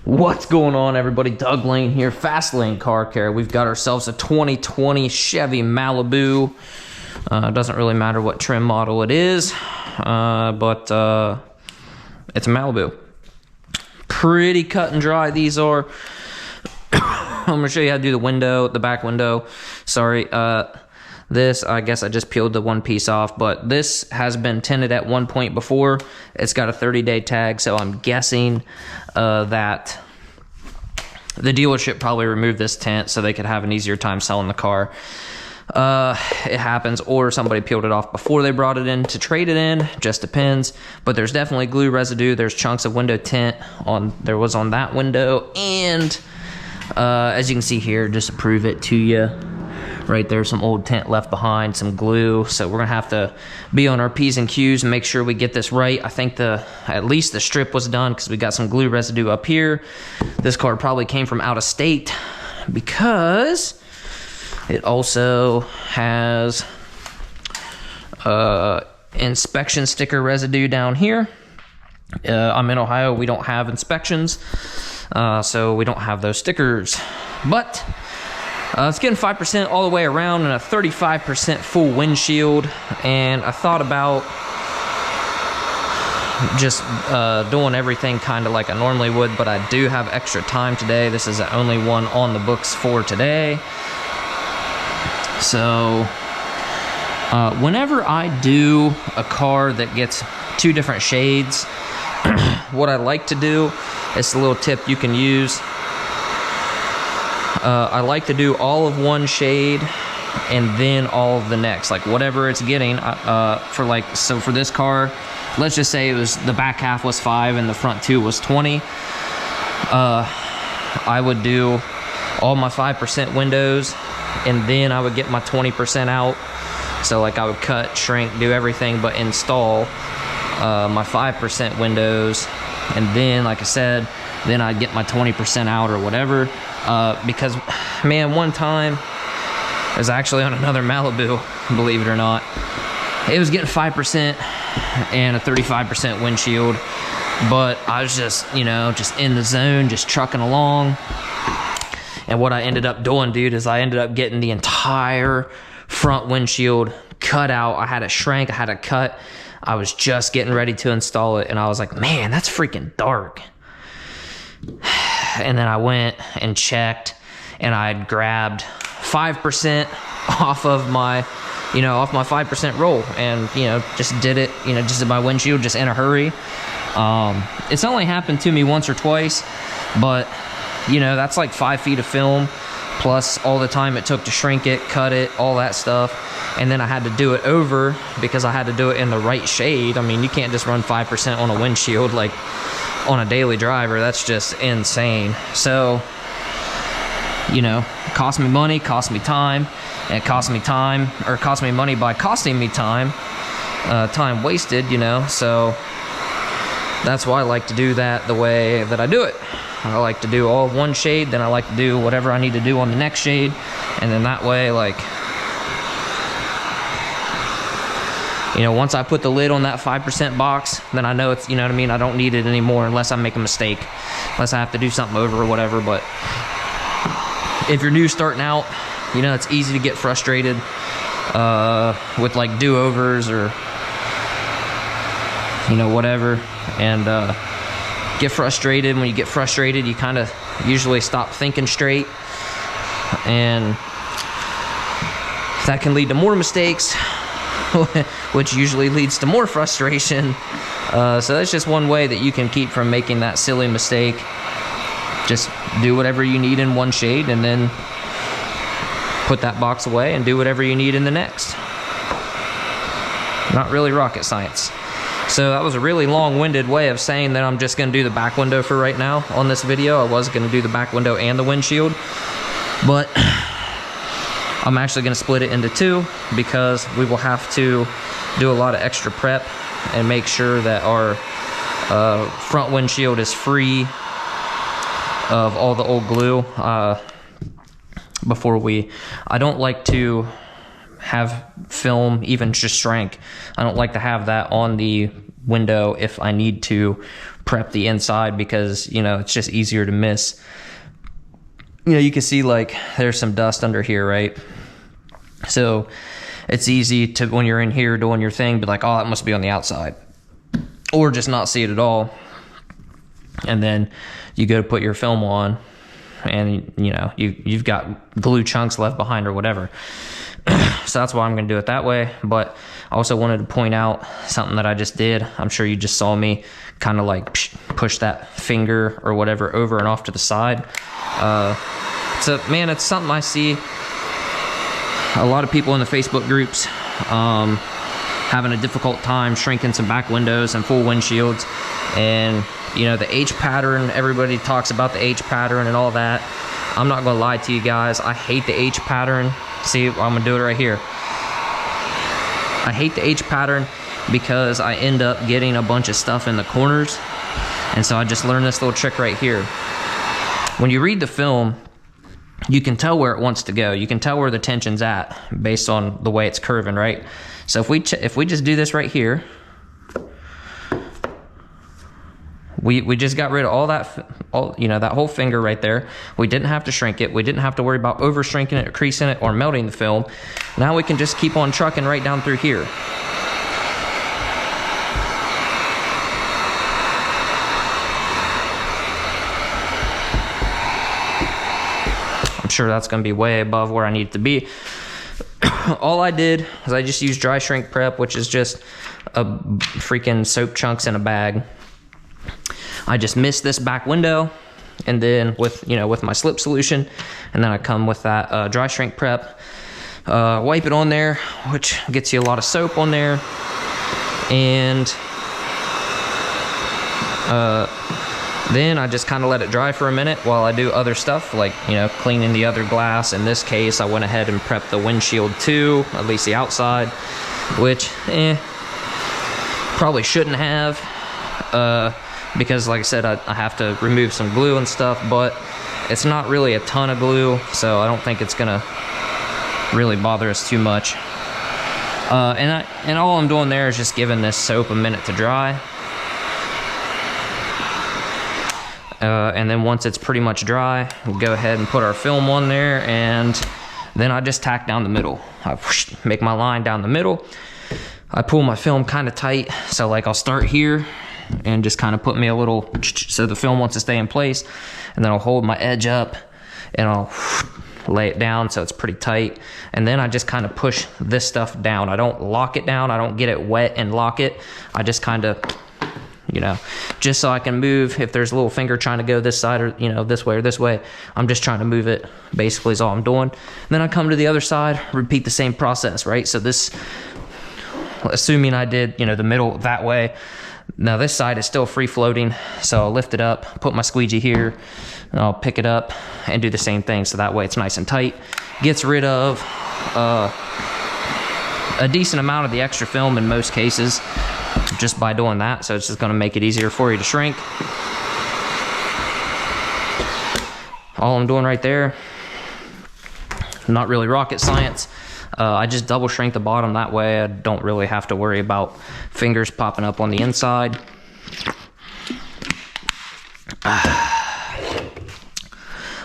What's going on, everybody? Doug Lane here, Fast Lane Car Care. We've got ourselves a 2020 Chevy Malibu. Doesn't really matter what trim model it is, but it's a Malibu. Pretty cut and dry these are. I'm gonna show you how to do the back window. Sorry, this, I guess I just peeled the one piece off, but this has been tinted at one point before. It's got a 30-day tag, so I'm guessing that the dealership probably removed this tint so they could have an easier time selling the car. It happens, or somebody peeled it off before they brought it in to trade it in, just depends. But there's definitely glue residue. There's chunks of window tint on that window, and as you can see here, just to prove it to you, right there, some old tint left behind, some glue. So we're gonna have to be on our P's and Q's and make sure we get this right. I think at least the strip was done because we got some glue residue up here. This car probably came from out of state because it also has inspection sticker residue down here. I'm in Ohio, we don't have inspections, so we don't have those stickers. But it's getting 5% all the way around and a 35% full windshield. And I thought about just doing everything kind of like I normally would, but I do have extra time today. This is the only one on the books for today. So whenever I do a car that gets two different shades, what I like to do, it's a little tip you can use. I like to do all of one shade and then all of the next, like whatever it's getting. So for this car, let's just say the back half was 5 and the front 2 was 20. I would do all my 5% windows, and then I would get my 20% out. So like I would cut, shrink, do everything but install my 5% windows, and then, like I said, then I'd get my 20% out or whatever. Because, man, one time, it was actually on another Malibu, believe it or not. It was getting 5% and a 35% windshield, but I was just, just in the zone, just trucking along. And what I ended up doing, dude, is I ended up getting the entire front windshield cut out. I had it shrank, I had it cut. I was just getting ready to install it, and I was like, man, that's freaking dark. And then I went and checked, and I had grabbed 5% off of my 5% roll, and just did it, just did my windshield just in a hurry. It's only happened to me once or twice, but that's like 5 feet of film plus all the time it took to shrink it, cut it, all that stuff. And then I had to do it over because I had to do it in the right shade. I mean, you can't just run 5% on a windshield like on a daily driver. That's just insane. So, cost me money, cost me time, and it cost me money by costing me time, time wasted, so that's why I like to do that the way that I do it. I like to do all one shade, then I like to do whatever I need to do on the next shade, and then that way, like, once I put the lid on that 5% box, then I know it's, I don't need it anymore unless I make a mistake, unless I have to do something over or whatever. But if you're new starting out, it's easy to get frustrated with like do-overs or, whatever, and get frustrated. When you get frustrated, you kind of usually stop thinking straight, and that can lead to more mistakes, which usually leads to more frustration. So that's just one way that you can keep from making that silly mistake. Just do whatever you need in one shade, and then put that box away and do whatever you need in the next. Not really rocket science. So that was a really long-winded way of saying that I'm just going to do the back window for right now on this video. I was going to do the back window and the windshield, but I'm actually going to split it into two because we will have to do a lot of extra prep and make sure that our front windshield is free of all the old glue before I don't like to have film even just shrank. I don't like to have that on the window if I need to prep the inside, because, you know, it's just easier to miss. You know, you can see like there's some dust under here, right? So it's easy to, when you're in here doing your thing, be like, oh, it must be on the outside, or just not see it at all. And then you go to put your film on, and you know, you've got glue chunks left behind or whatever. So that's why I'm going to do it that way. But I also wanted to point out something that I just did. I'm sure you just saw me kind of like push that finger or whatever over and off to the side. So man, it's something I see a lot of people in the Facebook groups having a difficult time shrinking some back windows and full windshields. And you know, the H pattern, everybody talks about the H pattern and all that. I'm not gonna lie to you guys, I hate the H pattern. See, I'm gonna do it right here. I hate the H pattern because I end up getting a bunch of stuff in the corners. And so I just learned this little trick right here. When you read the film, you can tell where it wants to go. You can tell where the tension's at based on the way it's curving, right? So if we just do this right here, we just got rid of all that, you know, that whole finger right there. We didn't have to shrink it. We didn't have to worry about over shrinking it, or creasing it, or melting the film. Now we can just keep on trucking right down through here. I'm sure that's going to be way above where I need it to be. All I did is I just used dry shrink prep, which is just a freaking soap chunks in a bag. I just missed this back window, and then with my slip solution, and then I come with that dry shrink prep, wipe it on there, which gets you a lot of soap on there, and then I just kind of let it dry for a minute while I do other stuff, like, you know, cleaning the other glass. In this case, I went ahead and prepped the windshield too, at least the outside, which probably shouldn't have, because like I said, I have to remove some glue and stuff, but it's not really a ton of glue, so I don't think it's gonna really bother us too much. And all I'm doing there is just giving this soap a minute to dry. And then once it's pretty much dry, we'll go ahead and put our film on there, and then I just tack down the middle. I make my line down the middle. I pull my film kind of tight, so like I'll start here and just kind of put me a little, so the film wants to stay in place, and then I'll hold my edge up and I'll lay it down so it's pretty tight, and then I just kind of push this stuff down. I don't lock it down, I don't get it wet and lock it. I just kind of, you know, just so I can move. If there's a little finger trying to go this side, or, you know, this way or this way, I'm just trying to move it, basically is all I'm doing. And then I come to the other side, repeat the same process, right? So this, assuming I did, you know, the middle that way, now this side is still free floating, so I'll lift it up, put my squeegee here, and I'll pick it up and do the same thing, so that way it's nice and tight. Gets rid of a decent amount of the extra film in most cases just by doing that, so it's just going to make it easier for you to shrink. All I'm doing right there, not really rocket science. I just double shrink the bottom, that way I don't really have to worry about fingers popping up on the inside.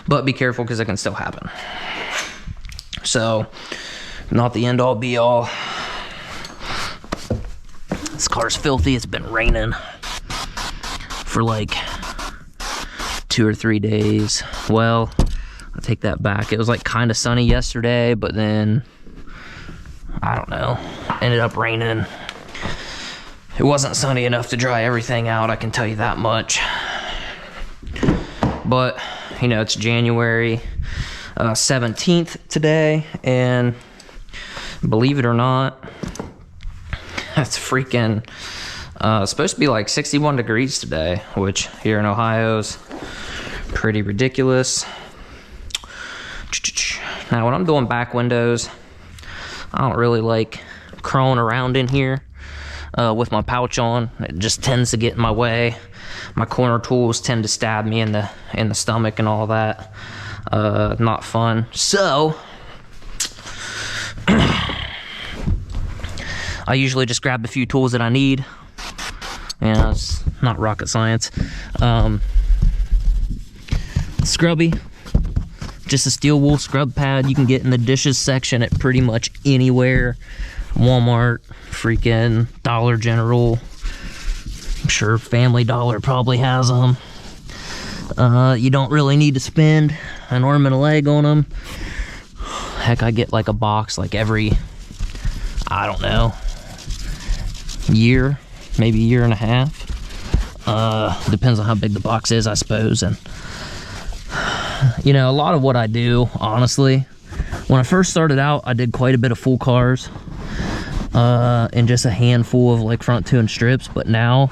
But be careful, because it can still happen. So, not the end all be all. This car's filthy. It's been raining for like 2 or 3 days. Well, I take that back. It was like kind of sunny yesterday, but then I don't know, ended up raining. It wasn't sunny enough to dry everything out, I can tell you that much. But, you know, it's January 17th today, and believe it or not, it's freaking supposed to be like 61 degrees today, which here in Ohio is pretty ridiculous. Now, when I'm doing back windows, I don't really like crawling around in here with my pouch on. It just tends to get in my way. My corner tools tend to stab me in the stomach and all that. Not fun. So I usually just grab a few tools that I need. Yeah, it's not rocket science. Scrubby, just a steel wool scrub pad you can get in the dishes section at pretty much anywhere. Walmart, freaking Dollar General. I'm sure Family Dollar probably has them. You don't really need to spend an arm and a leg on them. Heck, I get like a box like every, I don't know, year, maybe a year and a half. Depends on how big the box is, I suppose. And you know, a lot of what I do, honestly, when I first started out, I did quite a bit of full cars, and just a handful of like front two and strips. But now,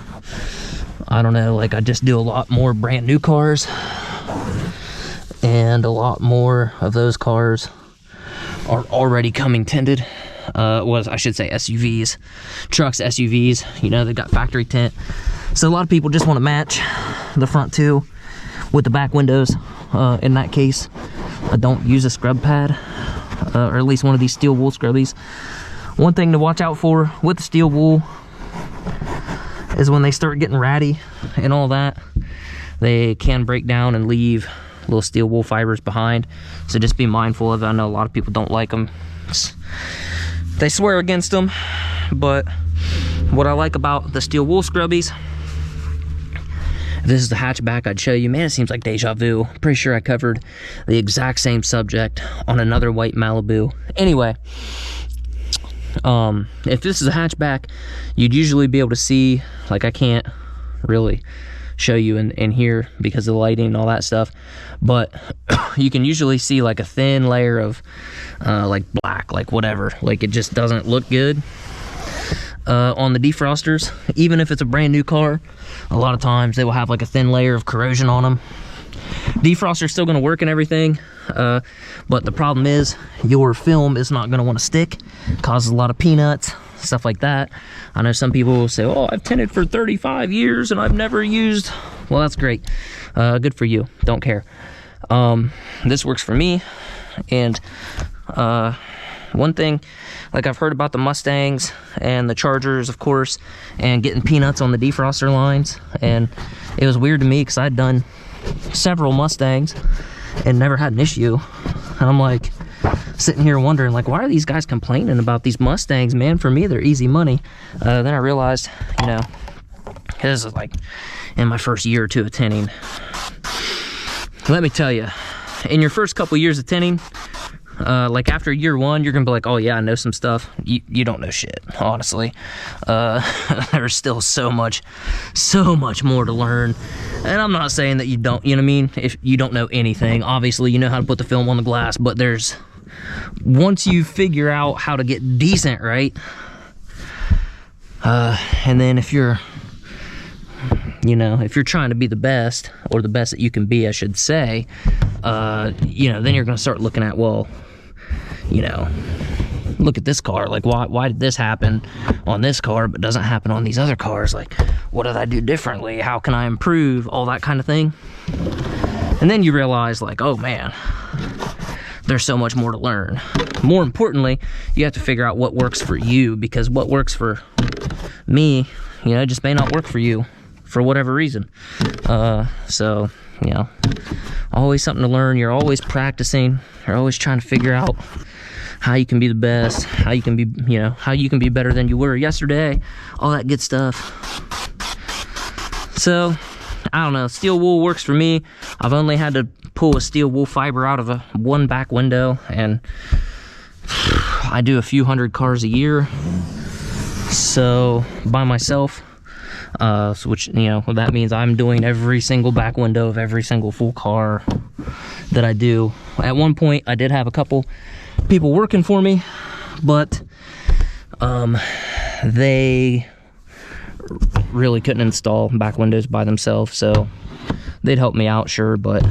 I don't know, like I just do a lot more brand new cars, and a lot more of those cars are already coming tinted. I should say SUVs, trucks, SUVs, you know, they got factory tint. So a lot of people just want to match the front two with the back windows. In that case, I don't use a scrub pad, or at least one of these steel wool scrubbies. One thing to watch out for with the steel wool is when they start getting ratty and all that, they can break down and leave little steel wool fibers behind. So just be mindful of it. I know a lot of people don't like them. They swear against them, but what I like about the steel wool scrubbies, if this is the hatchback I'd show you, man, it seems like deja vu. Pretty sure I covered the exact same subject on another white Malibu. Anyway, if this is a hatchback, you'd usually be able to see, like I can't really show you in here because of the lighting and all that stuff, but you can usually see like a thin layer of like black, like whatever, like it just doesn't look good on the defrosters. Even if it's a brand new car, a lot of times they will have like a thin layer of corrosion on them. Defroster's still going to work and everything, but the problem is your film is not going to want to stick. It causes a lot of peanuts, stuff like that. I know some people will say, oh, I've tinted for 35 years and I've never used. Well, that's great. Good for you. Don't care. This works for me. And one thing, like I've heard about the Mustangs and the Chargers, of course, and getting peanuts on the defroster lines. And it was weird to me because I'd done several Mustangs and never had an issue. And I'm like sitting here wondering, like, why are these guys complaining about these Mustangs, man? For me, they're easy money. Then I realized, you know, this is like in my first year or two of tinting. Let me tell you, in your first couple years of tinting, like after year one, you're gonna be like, oh yeah, I know some stuff. You don't know shit, honestly. There's still so much more to learn. And I'm not saying that you don't, you know what I mean? If you don't know anything, obviously you know how to put the film on the glass, but once you figure out how to get decent, right? And then if you're trying to be the best, or the best that you can be, I should say, then you're gonna start looking at, well, look at this car, like why did this happen on this car but doesn't happen on these other cars? Like, what did I do differently? How can I improve? All that kind of thing. And then you realize, like, oh man, there's so much more to learn. More importantly, you have to figure out what works for you, because what works for me, just may not work for you for whatever reason. So, always something to learn. You're always practicing. You're always trying to figure out how you can be the best, how you can be, how you can be better than you were yesterday, all that good stuff. So, I don't know, steel wool works for me. I've only had to pull a steel wool fiber out of one back window, and I do a few hundred cars a year, so by myself. Which, that means I'm doing every single back window of every single full car that I do. At one point, I did have a couple people working for me, but they really couldn't install back windows by themselves, so they'd help me out, sure, but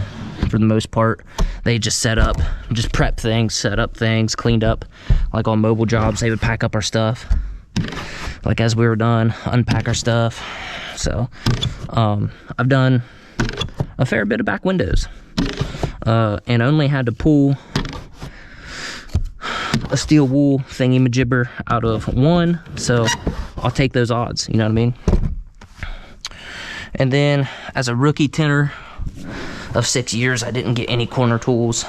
for the most part, they just set up things, cleaned up, like on mobile jobs. They would pack up our stuff, like as we were done, unpack our stuff. So I've done a fair bit of back windows, and only had to pull a steel wool thingy-majibber out of one, so I'll take those odds, you know what I mean? And then, as a rookie tenor of 6 years, I didn't get any corner tools,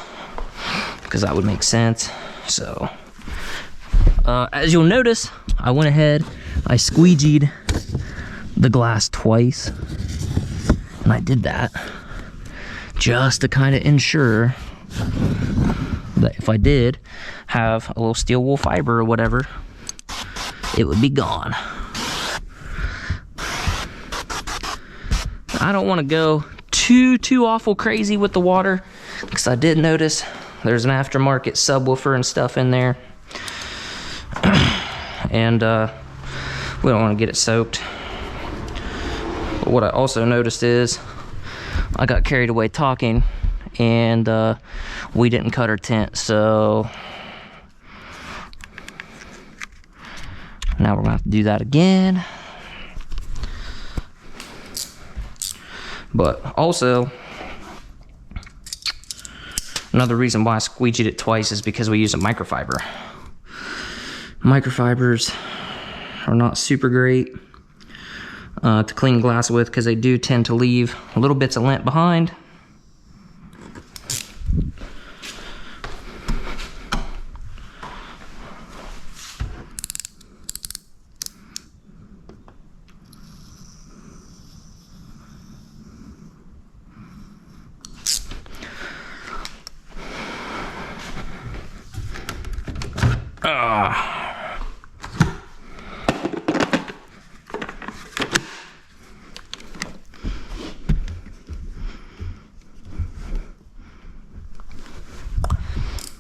because that would make sense. So, as you'll notice, I went ahead, I squeegeed the glass twice, and I did that just to kind of ensure that if I did have a little steel wool fiber or whatever, it would be gone. I don't want to go too awful crazy with the water, because I did notice there's an aftermarket subwoofer and stuff in there, and we don't want to get it soaked. But what I also noticed is I got carried away talking, and we didn't cut our tent, so now we're gonna have to do that again. But also, another reason why I squeegeed it twice is because we use a microfiber. Microfibers are not super great to clean glass with, because they do tend to leave little bits of lint behind.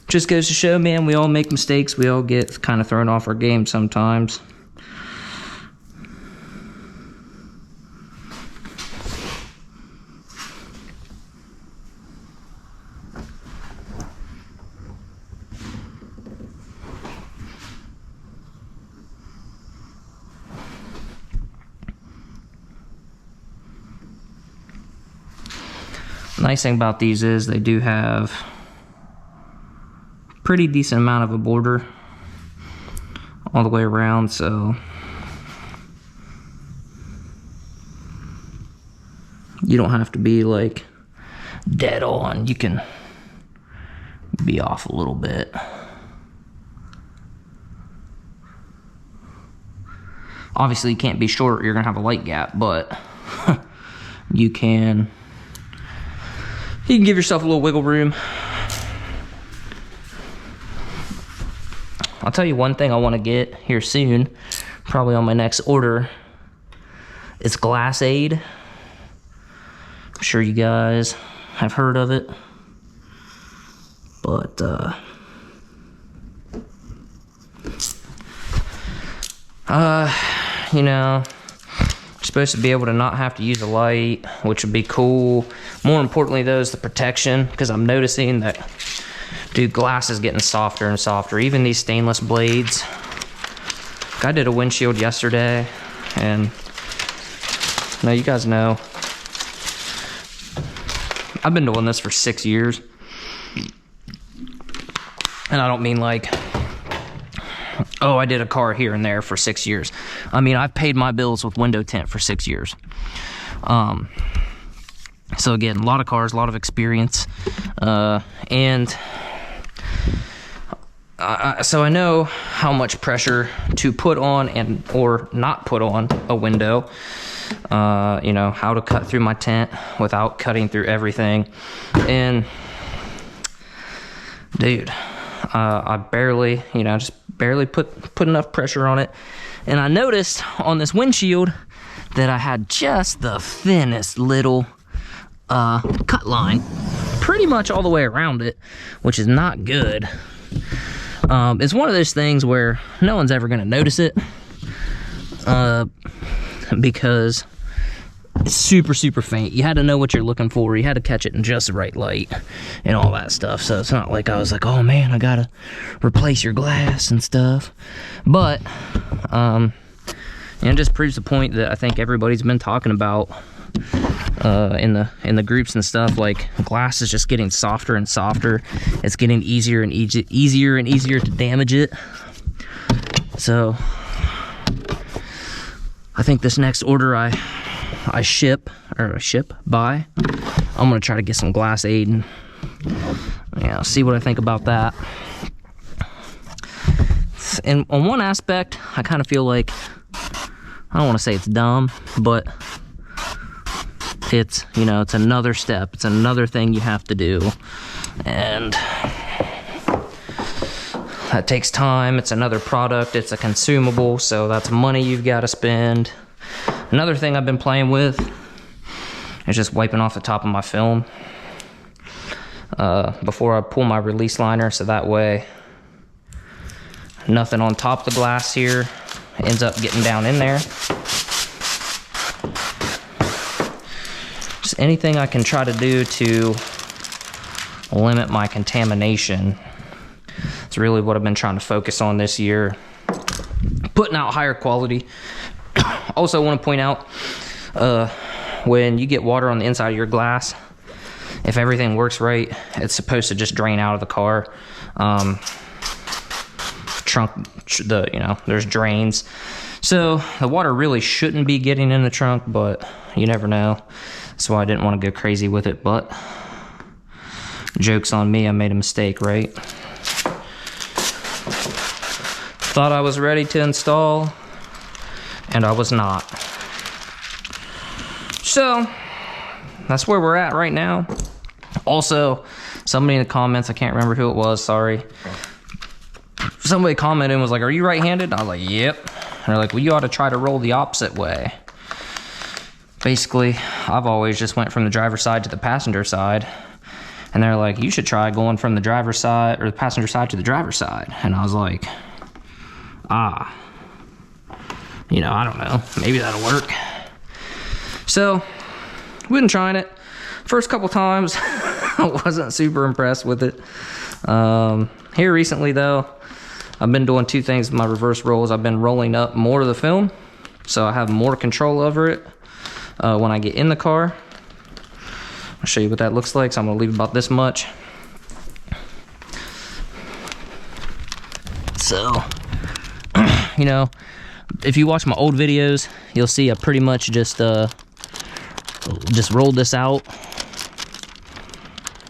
Just goes to show, man, we all make mistakes. We all get kind of thrown off our game sometimes. Nice thing about these is they do have pretty decent amount of a border all the way around, so you don't have to be like dead on. You can be off a little bit. Obviously you can't be short, you're gonna have a light gap, but you can give yourself a little wiggle room. I'll tell you one thing I want to get here soon, probably on my next order, is Glass Aid. I'm sure you guys have heard of it, but you know, you're supposed to be able to not have to use a light, which would be cool. More importantly though is the protection, because I'm noticing that, dude, glass is getting softer and softer. Even these stainless blades. I did a windshield yesterday, and now you guys know, I've been doing this for 6 years. And I don't mean like, oh, I did a car here and there for 6 years. I mean, I've paid my bills with window tint for 6 years. So again, a lot of cars, a lot of experience, and so I know how much pressure to put on or not put on a window. You know, how to cut through my tent without cutting through everything. And dude, I barely, you know, just barely put enough pressure on it. And I noticed on this windshield that I had just the thinnest little cut line pretty much all the way around it, which is not good. It's one of those things where no one's ever going to notice it, because it's super faint. You had to know what you're looking for. You had to catch it in just the right light and all that stuff. So it's not like I was like, oh man, I gotta replace your glass and stuff. But and it just proves the point that I think everybody's been talking about, in the groups and stuff, like glass is just getting softer and softer. It's getting easier and easier to damage it. So I think this next order I buy, I'm gonna try to get some glass aid and see what I think about that. And on one aspect, I kind of feel like, I don't want to say it's dumb, but it's, it's another step. It's another thing you have to do. And that takes time. It's another product. It's a consumable. So that's money you've got to spend. Another thing I've been playing with is just wiping off the top of my film before I pull my release liner. So that way nothing on top of the glass here ends up getting down in there. Just anything I can try to do to limit my contamination. It's really what I've been trying to focus on this year. Putting out higher quality. Also want to point out, when you get water on the inside of your glass, if everything works right, it's supposed to just drain out of the car. There's drains, so the water really shouldn't be getting in the trunk, but you never know. That's why I didn't want to go crazy with it, but joke's on me, I made a mistake, right? Thought I was ready to install, and I was not. So that's where we're at right now. Also, somebody in the comments, I can't remember who it was, sorry, somebody commented and was like, "Are you right-handed?" I was like, "Yep." And they're like, "Well, you ought to try to roll the opposite way." Basically, I've always just went from the driver's side to the passenger side. And they're like, "You should try going from the driver's side, or the passenger side to the driver's side." And I was like, I don't know, maybe that'll work. So, we've been trying it. First couple times, I wasn't super impressed with it. Here recently though, I've been doing two things with my reverse rolls. I've been rolling up more of the film, so I have more control over it when I get in the car. I'll show you what that looks like. So I'm gonna leave about this much. So, if you watch my old videos, you'll see I pretty much just rolled this out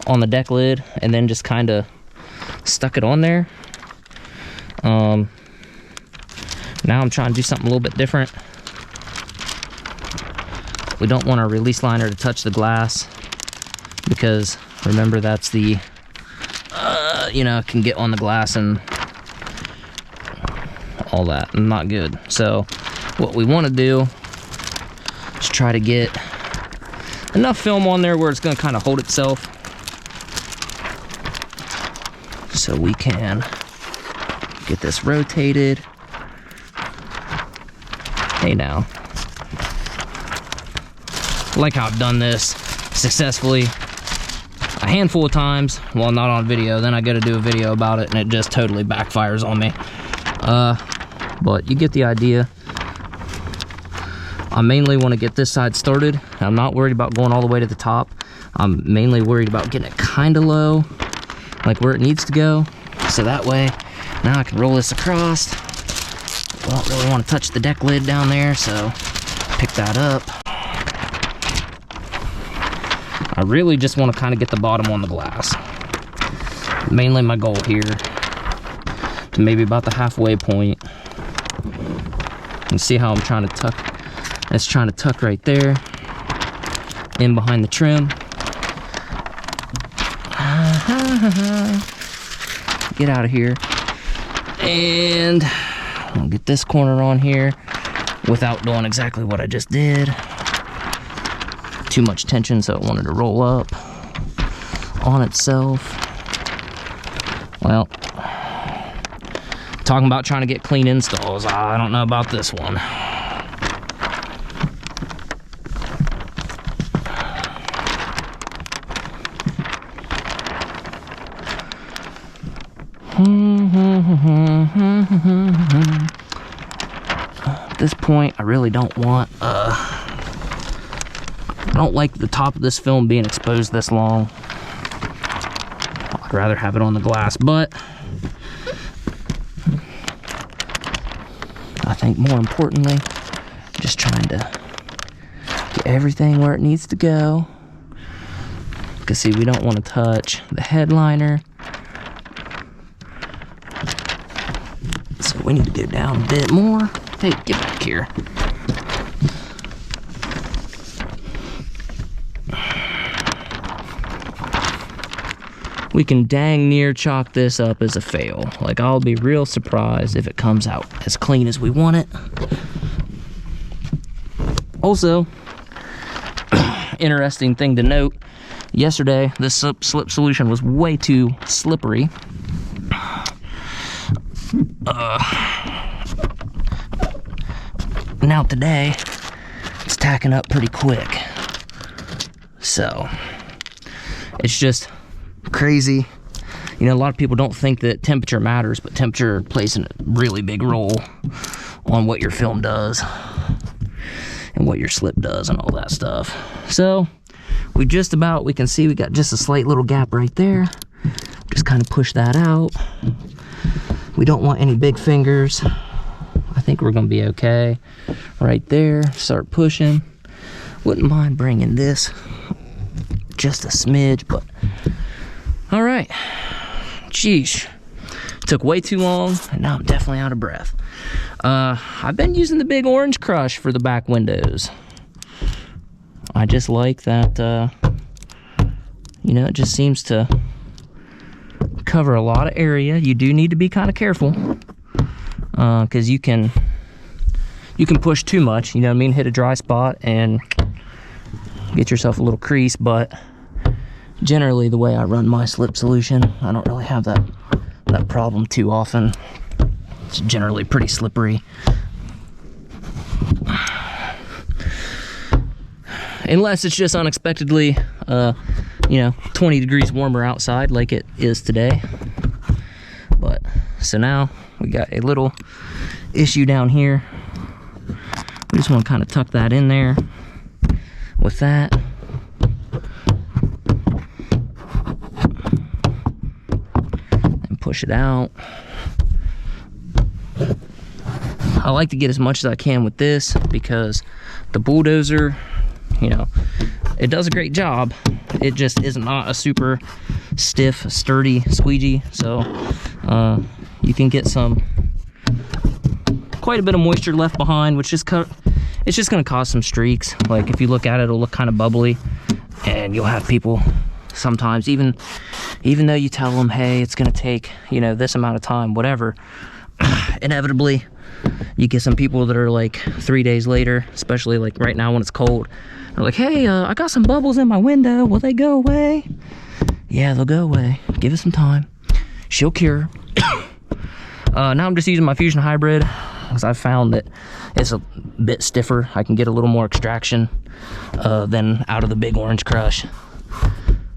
on the deck lid and then just kind of stuck it on there. Now I'm trying to do something a little bit different. We don't want our release liner to touch the glass because remember that's the it can get on the glass and all that, not good. So what we want to do is try to get enough film on there where it's going to kind of hold itself, so we can get this rotated. Hey now, like how I've done this successfully a handful of times, well, not on video, then I got to do a video about it and it just totally backfires on me. But you get the idea. I mainly want to get this side started. I'm not worried about going all the way to the top. I'm mainly worried about getting it kind of low, like where it needs to go. So that way, now I can roll this across. I don't really want to touch the deck lid down there, so pick that up. I really just want to kind of get the bottom on the glass. Mainly my goal here, to maybe about the halfway point. And see how I'm trying to tuck. It's trying to tuck right there, in behind the trim. Get out of here. And I'll get this corner on here without doing exactly what I just did. Too much tension, so it wanted to roll up on itself. Well, talking about trying to get clean installs, I don't know about this one. At this point, I really don't want I don't like the top of this film being exposed this long. I'd rather have it on the glass, but I think more importantly, just trying to get everything where it needs to go. Because see, we don't want to touch the headliner. So we need to go down a bit more. Hey, get back here. We can dang near chalk this up as a fail. Like, I'll be real surprised if it comes out as clean as we want it. Also, interesting thing to note, yesterday this slip solution was way too slippery. Now today, it's tacking up pretty quick. So, it's just crazy. You know, a lot of people don't think that temperature matters, but temperature plays a really big role on what your film does and what your slip does and all that stuff. So we can see we got just a slight little gap right there. Just kind of push that out. We don't want any big fingers. I think we're gonna be okay right there. Start pushing. Wouldn't mind bringing this just a smidge, but all right. Sheesh. Took way too long, and now I'm definitely out of breath. I've been using the big orange crush for the back windows. I just like that, you know, it just seems to cover a lot of area. You do need to be kind of careful, because you can push too much, you know what I mean, hit a dry spot and get yourself a little crease, but generally the way I run my slip solution, I don't really have that problem too often. It's generally pretty slippery. Unless it's just unexpectedly, you know, 20 degrees warmer outside like it is today. But, so now we got a little issue down here. We just want to kind of tuck that in there with that. And push it out. I like to get as much as I can with this because the bulldozer, you know, it does a great job. It just is not a super stiff, sturdy squeegee. So you can get quite a bit of moisture left behind, which is it's just going to cause some streaks. Like if you look at it, it'll look kind of bubbly, and you'll have people sometimes, even though you tell them, hey, it's going to take, you know, this amount of time, whatever, inevitably you get some people that are like 3 days later, especially like right now when it's cold, they're like, hey, I got some bubbles in my window, will they go away? Yeah, they'll go away, give it some time, she'll cure. Now I'm just using my Fusion Hybrid because I've found that it's a bit stiffer. I can get a little more extraction than out of the big orange crush.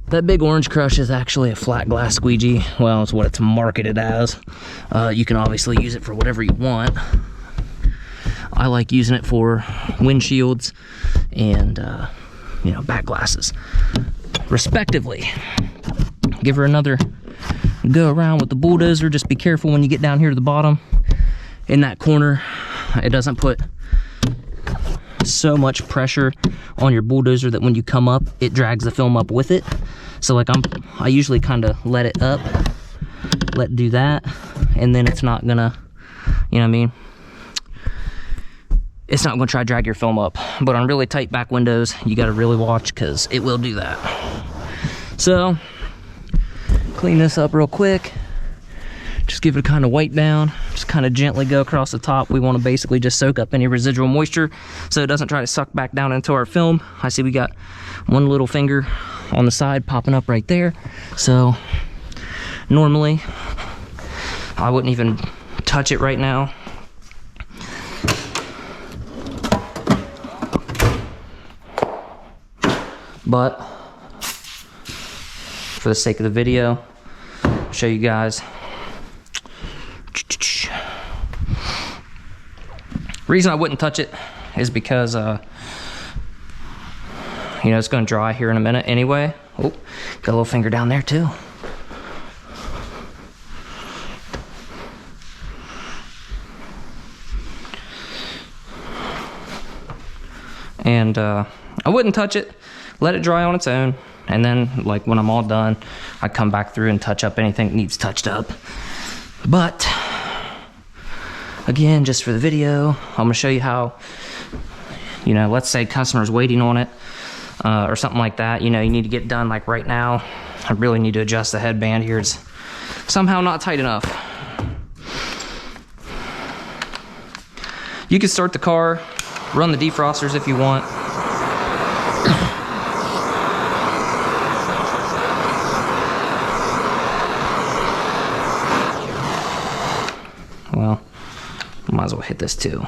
That big orange crush is actually a flat glass squeegee. Well, it's what it's marketed as. You can obviously use it for whatever you want. I like using it for windshields and you know, back glasses, respectively. Give her another go around with the bulldozer. Just be careful when you get down here to the bottom in that corner. It doesn't put so much pressure on your bulldozer that when you come up, it drags the film up with it. So like I usually kind of let it up, let it do that, and then it's not gonna, you know what I mean, it's not gonna try to drag your film up. But on really tight back windows, you gotta really watch because it will do that. So clean this up real quick. Just give it a kind of wipe down. Just kind of gently go across the top. We want to basically just soak up any residual moisture so it doesn't try to suck back down into our film. I see we got one little finger on the side popping up right there. So normally I wouldn't even touch it right now. But for the sake of the video, I'll show you guys. Reason I wouldn't touch it is because You know, it's gonna dry here in a minute anyway. Oh, got a little finger down there too. And I wouldn't touch it, let it dry on its own, and then like when I'm all done, I come back through and touch up anything that needs touched up. But again, just for the video, I'm gonna show you how, you know, let's say customer's waiting on it or something like that. You know, you need to get done like right now. I really need to adjust the headband here. It's somehow not tight enough. You can start the car, run the defrosters if you want. Well, might as well hit this too.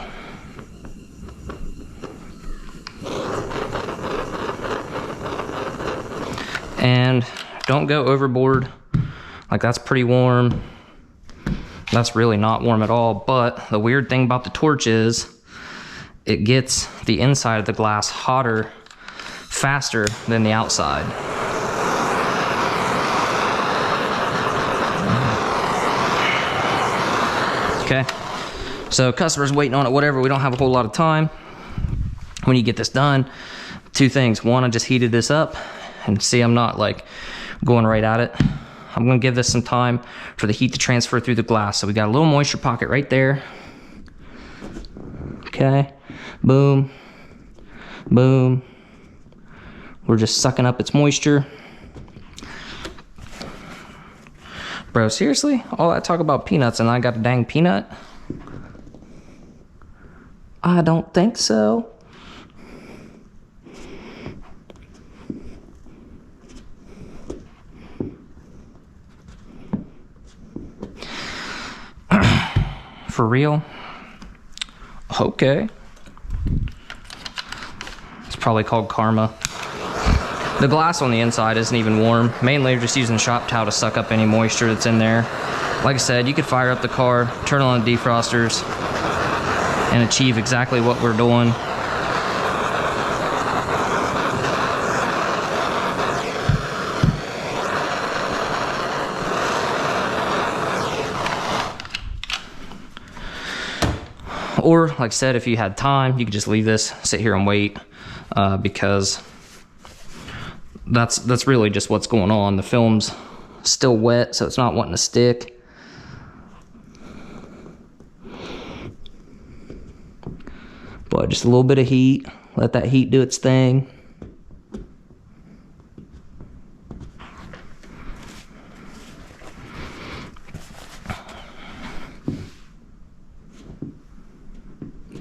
And don't go overboard. Like, that's pretty warm. That's really not warm at all. But the weird thing about the torch is it gets the inside of the glass hotter faster than the outside. Okay, so customers waiting on it, whatever, we don't have a whole lot of time. When you get this done, two things. One, I just heated this up, and see, I'm not like going right at it. I'm gonna give this some time for the heat to transfer through the glass. So we got a little moisture pocket right there. Okay, boom, boom. We're just sucking up its moisture. Bro, seriously? All that talk about peanuts and I got a dang peanut? I don't think so. For real? Okay. It's probably called karma. The glass on the inside isn't even warm. Mainly we're just using shop towel to suck up any moisture that's in there. Like I said, you could fire up the car, turn on the defrosters, and achieve exactly what we're doing. Or, like I said, if you had time, you could just leave this, sit here and wait, because that's really just what's going on. The film's still wet, so it's not wanting to stick. But just a little bit of heat, let that heat do its thing.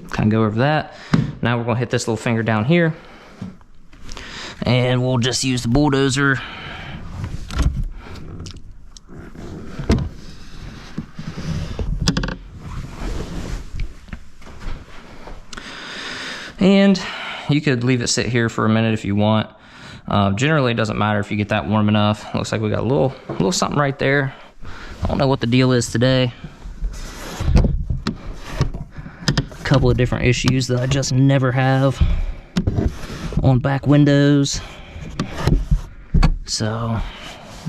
Kind of go over that. Now we're gonna hit this little finger down here, and we'll just use the bulldozer. And you could leave it sit here for a minute if you want. Generally, it doesn't matter if you get that warm enough. Looks like we got a little something right there. I don't know what the deal is today. A couple of different issues that I just never have on back windows. So,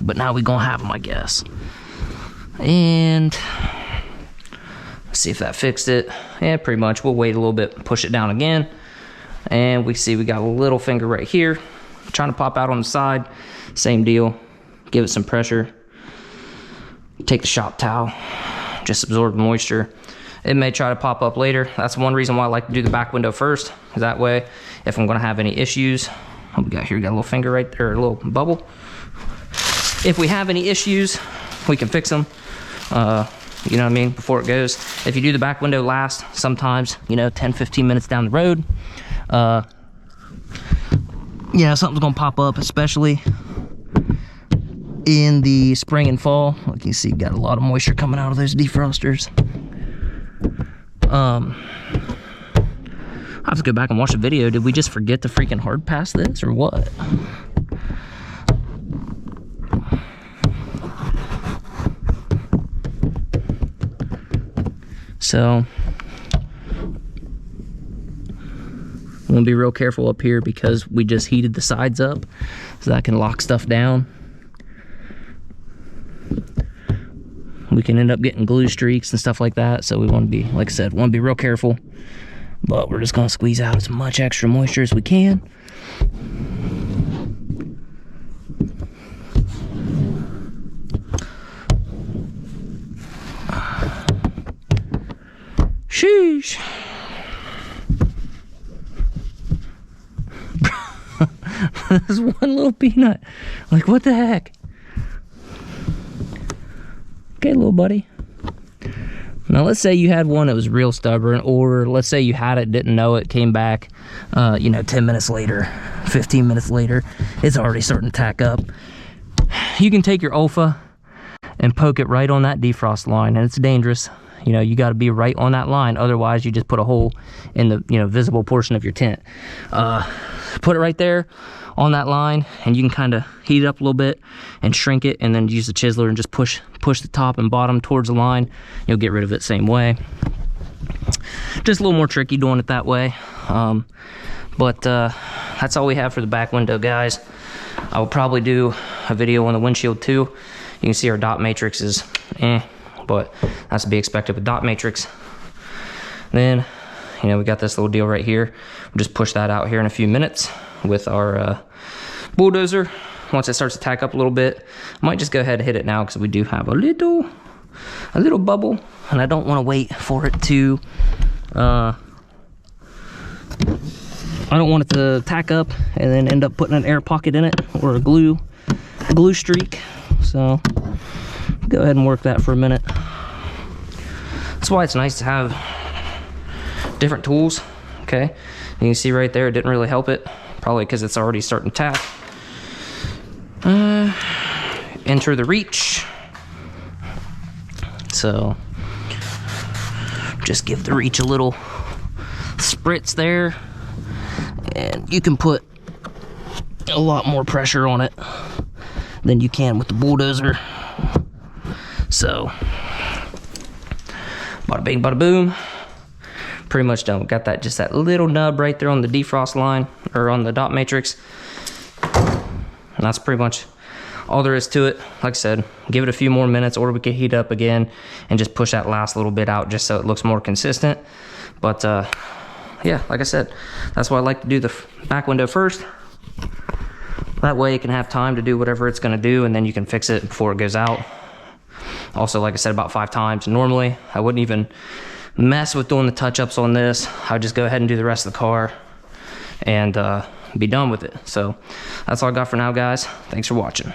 but now we gonna have them, I guess. And let's see if that fixed it. Yeah, pretty much. We'll wait a little bit, push it down again, and we see we got a little finger right here trying to pop out on the side. Same deal. Give it some pressure. Take the shop towel, just absorb the moisture. It may try to pop up later. That's one reason why I like to do the back window first, because that way, if I'm gonna have any issues, what we got here, we got a little finger right there, a little bubble. If we have any issues, we can fix them. You know what I mean, before it goes. If you do the back window last, sometimes, you know, 10, 15 minutes down the road, yeah, something's gonna pop up, especially in the spring and fall. Like you see, got a lot of moisture coming out of those defrosters. I have to go back and watch the video. Did we just forget to freaking hard pass this or what? So Want to be real careful up here because we just heated the sides up, so that can lock stuff down. We can end up getting glue streaks and stuff like that, so we want to be, like I said, want to be real careful. But we're just going to squeeze out as much extra moisture as we can. Sheesh. There's one little peanut. Like, what the heck? Okay, little buddy. Now, let's say you had one that was real stubborn, or let's say you had it, didn't know it, came back, 10 minutes later, 15 minutes later, it's already starting to tack up. You can take your OFA and poke it right on that defrost line, and it's dangerous. You got to be right on that line, otherwise you just put a hole in the visible portion of your tent. Put it right there on that line, and you can kind of heat it up a little bit and shrink it, and then use the chiseler and just push the top and bottom towards the line. You'll get rid of it same way. Just a little more tricky doing it that way, but that's all we have for the back window, guys. I will probably do a video on the windshield too. You can see our dot matrix is but that's to be expected with dot matrix. Then we got this little deal right here. We'll just push that out here in a few minutes with our bulldozer. Once it starts to tack up a little bit, I might just go ahead and hit it now because we do have a little bubble, and I don't want to wait for it to I don't want it to tack up and then end up putting an air pocket in it or a glue streak. So go ahead and work that for a minute. That's why it's nice to have different tools. Okay, you can see right there it didn't really help it, probably because it's already starting to tap. Enter the reach. So just give the reach a little spritz there, and you can put a lot more pressure on it than you can with the bulldozer. So bada bing bada boom, pretty much done. We got that, just that little nub right there on the defrost line, or on the dot matrix, and that's pretty much all there is to it. Like I said, give it a few more minutes, or we can heat up again and just push that last little bit out just so it looks more consistent. But yeah, like I said, that's why I like to do the back window first. That way it can have time to do whatever it's going to do, and then you can fix it before it goes out. Also, like I said, about 5 times. Normally I wouldn't even mess with doing the touch-ups on this. I'd just go ahead and do the rest of the car and be done with it. So that's all I got for now, guys. Thanks for watching.